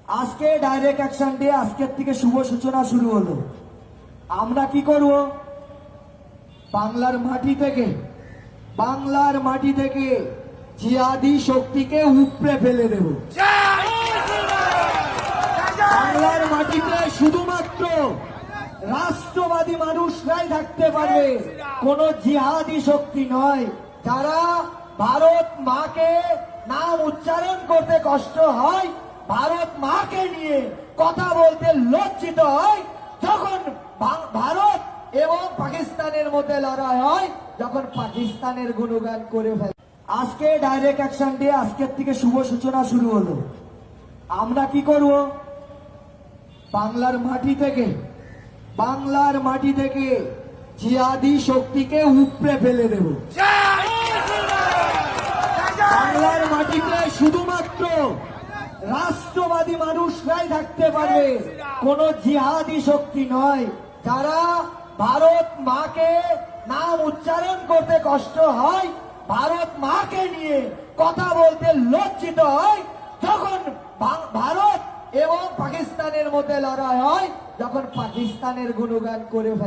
আজকে direct action day, আজকের থেকে শুভ সূচনা শুরু হলো। আমরা কি করব? বাংলার মাটি থেকে জিহাদি শক্তিকে উপড়ে ফেলে দেব। বাংলার মাটিতে শুধুমাত্র রাষ্ট্রবাদী মানুষরাই থাকতে পারবে, কোন জিহাদি শক্তি নয়। যারা ভারত মাকে নাম উচ্চারণ করতে কষ্ট হয়, ভারত মাকে নিয়ে কথা বলতে লজ্জিত হয়, যখন ভারত এবং পাকিস্তানের মধ্যে লড়াই হয়, যখন পাকিস্তানের গুণগান করে ফেলে। আজকে ডাইরেক্ট অ্যাকশন ডে, আজকের থেকে শুভ সূচনা শুরু হলো। আমরা কি করব? বাংলার মাটি থেকে জিহাদি শক্তিকে উপড়ে ফেলে দেব। বাংলার মাটিতে শুধুমাত্র রাষ্ট্রবাদী মানুষরাই থাকতে পারবে, কোন জিহাদি শক্তি নয়। যারা ভারত মাকে নাম উচ্চারণ করতে কষ্ট হয়, ভারত মাকে নিয়ে কথা বলতে লজ্জিত হয়, যখন ভারত এবং পাকিস্তানের মধ্যে লড়াই হয়, যখন পাকিস্তানের গুণগান করে ফেলে।